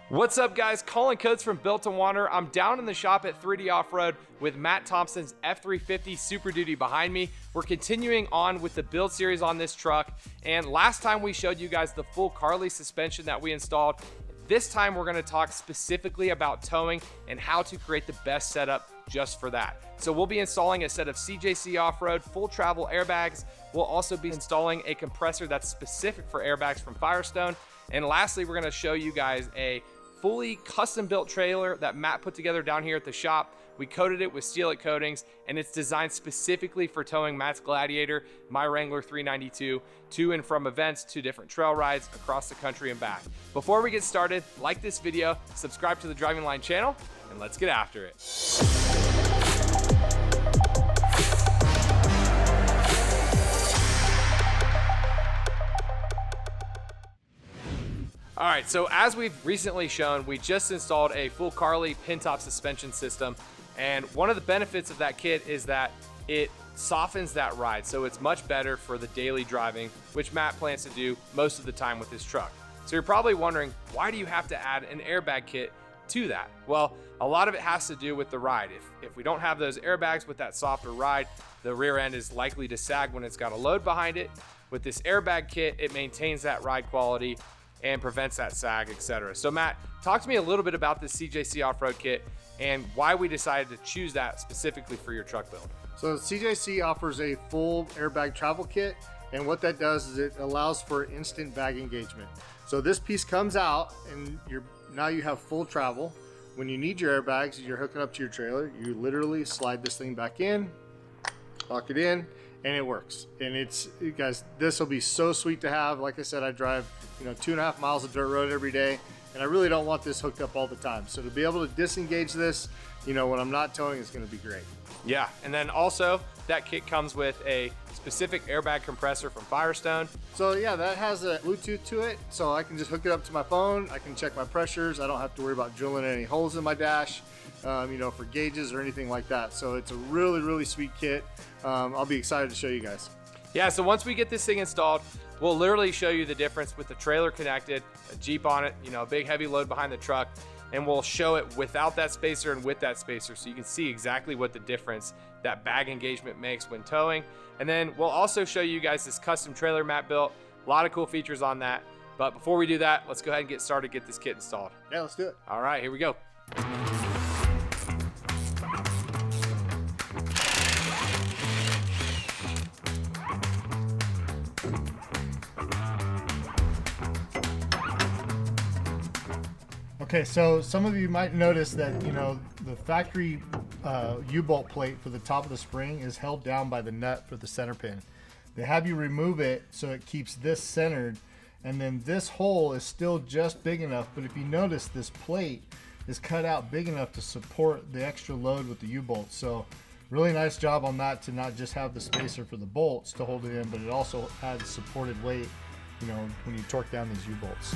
What's up, guys? Collin from Built to Wander. I'm down in the shop at 3D Off-Road with Matt Thompson's F350 Superduty behind me. We're continuing on with the build series on this truck, and last time we showed you guys the full Carli suspension that we installed. This time we're going to talk specifically about towing and how to create the best setup just for that. So we'll be installing a set of CJC Off-Road full travel airbags. We'll also be installing a compressor that's specific for airbags from Firestone. And lastly, we're going to show you guys a fully custom built trailer that Matt put together down here at the shop. We coated it with Steelite coatings, and it's designed specifically for towing Matt's Gladiator, my Wrangler 392, to and from events, to different trail rides across the country and back. Before we get started, like this video, subscribe to the Driving Line channel, and let's get after it. All right, so as we've recently shown, we just installed a full Carli Pintop Suspension system. And one of the benefits of that kit is that it softens that ride. So it's much better for the daily driving, which Matt plans to do most of the time with his truck. So you're probably wondering, why do you have to add an airbag kit to that? Well, a lot of it has to do with the ride. If we don't have those airbags with that softer ride, the rear end is likely to sag when it's got a load behind it. With this airbag kit, it maintains that ride quality and prevents that sag, etc. So Matt, talk to me a little bit about this CJC Off-Road kit and why we decided to choose that specifically for your truck build. So CJC offers a full airbag travel kit, and what that does is it allows for instant bag engagement. So this piece comes out and now you have full travel. When you need your airbags, you're hooking up to your trailer, you literally slide this thing back in, lock it in, and it works. And guys, this will be so sweet to have. Like I said, I drive 2.5 miles of dirt road every day, and I really don't want this hooked up all the time. So to be able to disengage this, when I'm not towing, is going to be great. Yeah, and then also that kit comes with a specific airbag compressor from Firestone. So yeah, that has a Bluetooth to it, so I can just hook it up to my phone. I can check my pressures. I don't have to worry about drilling any holes in my dash, for gauges or anything like that. So it's a really, really sweet kit. I'll be excited to show you guys. Yeah, so once we get this thing installed, we'll literally show you the difference with the trailer connected, a Jeep on it, a big heavy load behind the truck, and we'll show it without that spacer and with that spacer, so you can see exactly what the difference that bag engagement makes when towing. And then we'll also show you guys this custom trailer Matt built. A lot of cool features on that. But before we do that, let's go ahead and get started, get this kit installed. Yeah, let's do it. All right, here we go. Okay, so some of you might notice that, the factory U-bolt plate for the top of the spring is held down by the nut for the center pin. They have you remove it so it keeps this centered, and then this hole is still just big enough, but if you notice, this plate is cut out big enough to support the extra load with the U-bolt. So really nice job on that, to not just have the spacer for the bolts to hold it in, but it also adds supported weight, when you torque down these U-bolts.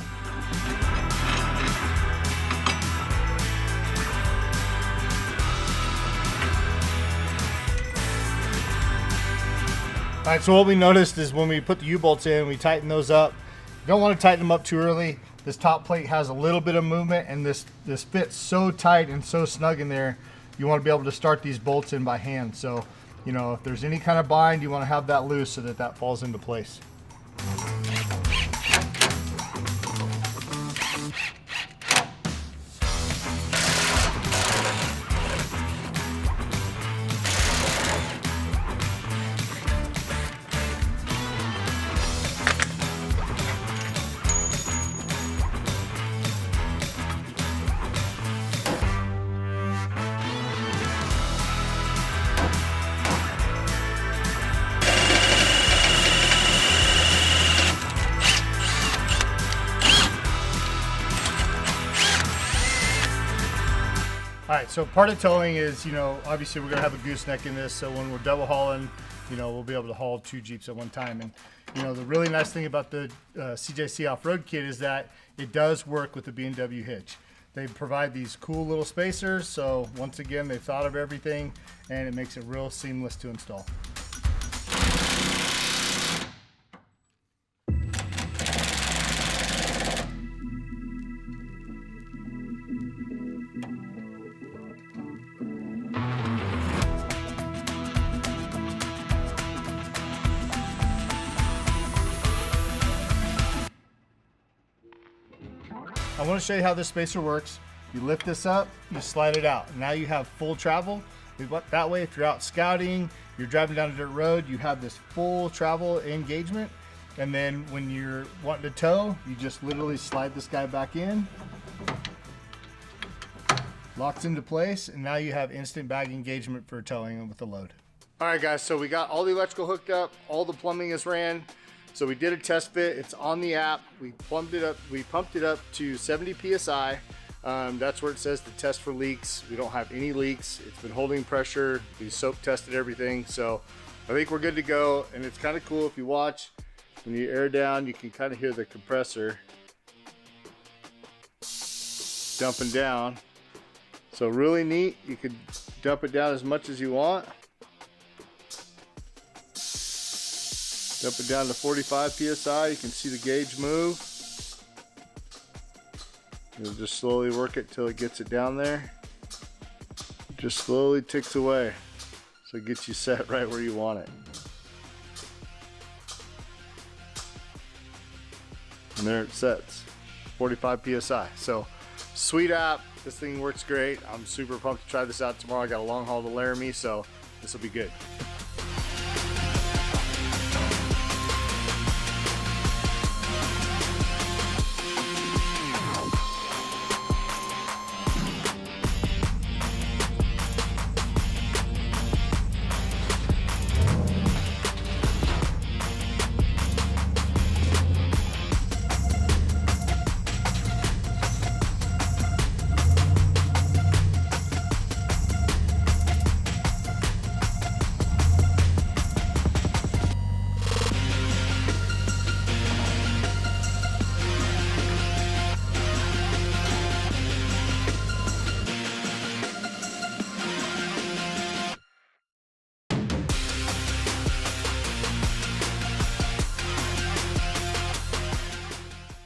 All right, so what we noticed is when we put the U-bolts in, we tighten those up. You don't want to tighten them up too early. This top plate has a little bit of movement, and this fits so tight and so snug in there, you want to be able to start these bolts in by hand. So, if there's any kind of bind, you want to have that loose so that falls into place. All right, so part of towing is, obviously we're gonna have a gooseneck in this, so when we're double hauling, we'll be able to haul 2 Jeeps at one time. And the really nice thing about the CJC Off-Road kit is that it does work with the B&W hitch. They provide these cool little spacers, so once again, they've thought of everything, and it makes it real seamless to install. I want to show you how this spacer works. You lift this up, you slide it out. Now you have full travel. That way, if you're out scouting, you're driving down a dirt road, you have this full travel engagement. And then when you're wanting to tow, you just literally slide this guy back in, locks into place, and now you have instant bag engagement for towing with the load. All right, guys, so we got all the electrical hooked up, all the plumbing is ran. So we did a test fit, it's on the app. We pumped it up to 70 PSI. That's where it says to test for leaks. We don't have any leaks. It's been holding pressure. We soak tested everything. So I think we're good to go. And it's kind of cool if you watch, when you air down, you can kind of hear the compressor dumping down. So really neat. You could dump it down as much as you want. Dump it down to 45 PSI. You can see the gauge move. You'll just slowly work it till it gets it down there. It just slowly ticks away. So it gets you set right where you want it. And there it sets, 45 PSI. So sweet app, this thing works great. I'm super pumped to try this out tomorrow. I got a long haul to Laramie, so this will be good.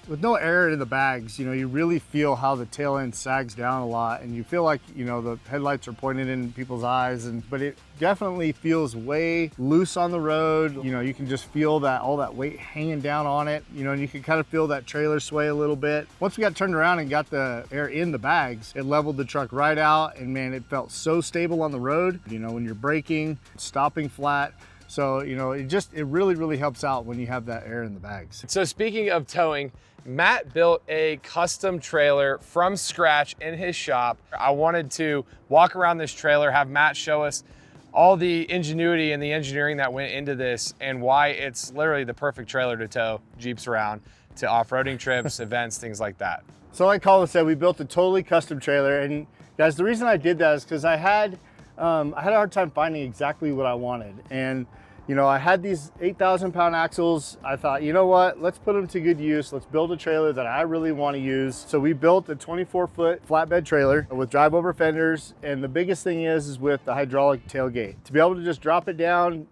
With no air in the bags, you know, you really feel how the tail end sags down a lot, and you feel like, you know, the headlights are pointed in people's eyes, but it definitely feels way loose on the road. You know, you can just feel that all that weight hanging down on it, you know, and you can kind of feel that trailer sway a little bit. Once we got turned around and got the air in the bags, it leveled the truck right out, and man, it felt so stable on the road. You know, when you're braking, stopping flat. So, you know, it really, really helps out when you have that air in the bags. So speaking of towing, Matt built a custom trailer from scratch in his shop. I wanted to walk around this trailer, have Matt show us all the ingenuity and the engineering that went into this and why it's literally the perfect trailer to tow Jeeps around to off-roading trips, events, things like that. So like Collin said, we built a totally custom trailer. And guys, the reason I did that is because I had a hard time finding exactly what I wanted. And you know, I had these 8,000 pound axles. I thought, you know what, let's put them to good use. Let's build a trailer that I really want to use. So we built a 24-foot flatbed trailer with drive over fenders. And the biggest thing is with the hydraulic tailgate. To be able to just drop it down,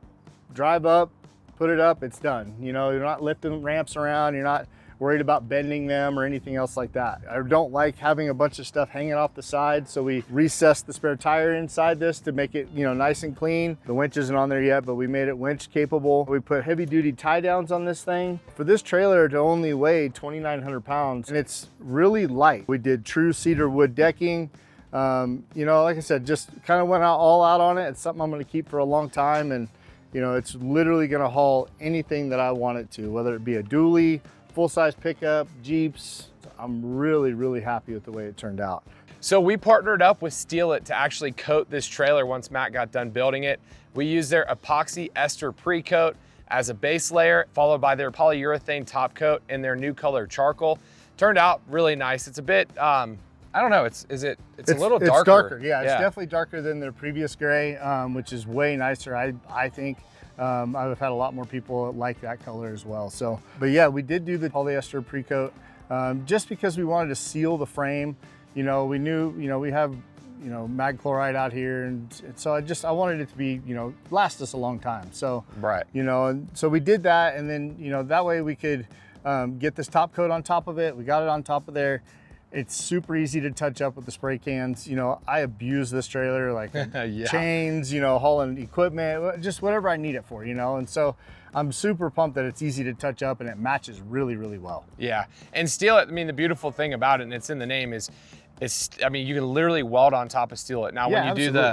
drive up, put it up, it's done. You know, you're not lifting ramps around. You're not worried about bending them or anything else like that. I don't like having a bunch of stuff hanging off the side, so we recessed the spare tire inside this to make it, you know, nice and clean. The winch isn't on there yet, but we made it winch capable. We put heavy duty tie downs on this thing. For this trailer to only weigh 2,900 pounds, and it's really light. We did true cedar wood decking. You know, like I said, just kind of went all out on it. It's something I'm gonna keep for a long time, and you know, it's literally gonna haul anything that I want it to, whether it be a dually, full-size pickup, Jeeps. I'm really, really happy with the way it turned out. So we partnered up with Steel It to actually coat this trailer once Matt got done building it. We used their epoxy ester pre-coat as a base layer, followed by their polyurethane top coat and their new color charcoal. Turned out really nice. It's a bit, I don't know, it's a little darker. It's darker, yeah. It's definitely darker than their previous gray, which is way nicer, I think. I've had a lot more people like that color as well. So, but yeah, we did do the polyester pre-coat just because we wanted to seal the frame. You know, we knew, you know, we have, you know, mag chloride out here, and so I wanted it to be, you know, last us a long time. So, right, you know, and so we did that, and then, you know, that way we could get this top coat on top of it. We got it on top of there. It's super easy to touch up with the spray cans. You know, I abuse this trailer, like Yeah. chains, you know, hauling equipment, just whatever I need it for, you know? And so I'm super pumped that it's easy to touch up and it matches really, really well. Yeah, and steel it, I mean, the beautiful thing about it, and it's in the name, is I mean, you can literally weld on top of steel it. Now, Yeah, when you absolutely.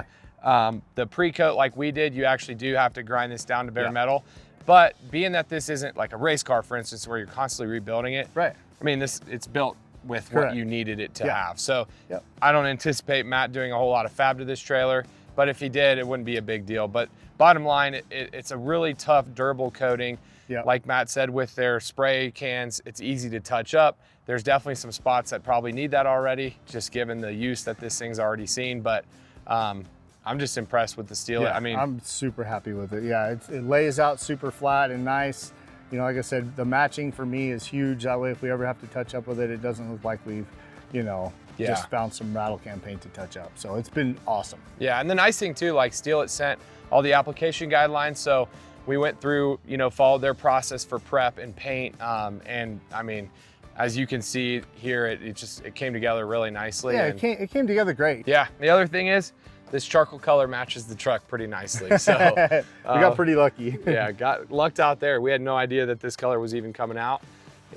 do the pre-coat like we did, you actually do have to grind this down to bare metal. But being that this isn't like a race car, for instance, where you're constantly rebuilding it, Right. I mean, it's built with Correct. what you needed it to have. So Yep. I don't anticipate Matt doing a whole lot of fab to this trailer, but if he did, it wouldn't be a big deal. But bottom line, it's a really tough, durable coating. Yep. Like Matt said, with their spray cans, it's easy to touch up. There's definitely some spots that probably need that already, just given the use that this thing's already seen. But I'm just impressed with the steel. Yeah, I mean, I'm super happy with it. Yeah, it lays out super flat and nice. You know, like I said, the matching for me is huge. That way, if we ever have to touch up with it, it doesn't look like we've, you know, just found some rattle can paint to touch up. So it's been awesome. yeah, and the nice thing too, like Steel It sent all the application guidelines. So we went through, you know, followed their process for prep and paint. And I mean, as you can see here, it came together really nicely. Yeah, and it came together great. yeah, the other thing is, this charcoal color matches the truck pretty nicely. So we got pretty lucky. yeah, got lucked out there. We had no idea that this color was even coming out,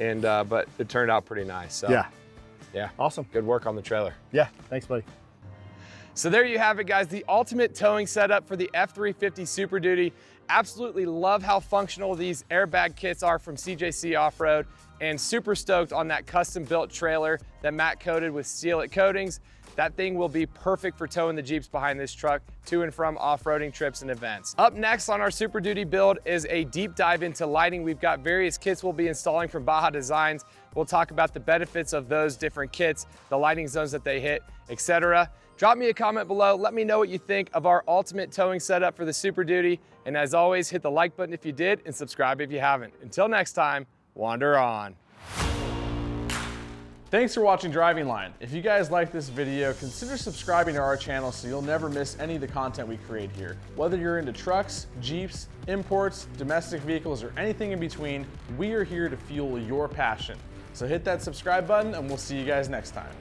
and but it turned out pretty nice. So yeah, Awesome. good work on the trailer. Yeah, thanks, buddy. So there you have it, guys, the ultimate towing setup for the F350 Superduty. Absolutely love how functional these airbag kits are from CJC Off-Road, and super stoked on that custom built trailer that Matt coated with Steel It coatings. That thing will be perfect for towing the Jeeps behind this truck to and from off-roading trips and events. Up next on our Super Duty build is a deep dive into lighting. We've got various kits we'll be installing from Baja Designs. We'll talk about the benefits of those different kits, the lighting zones that they hit, etc. Drop me a comment below. Let me know what you think of our ultimate towing setup for the Super Duty. And as always, hit the like button if you did and subscribe if you haven't. Until next time, wander on. Thanks for watching Driving Line. If you guys like this video, consider subscribing to our channel so you'll never miss any of the content we create here. Whether you're into trucks, Jeeps, imports, domestic vehicles, or anything in between, we are here to fuel your passion. So hit that subscribe button and we'll see you guys next time.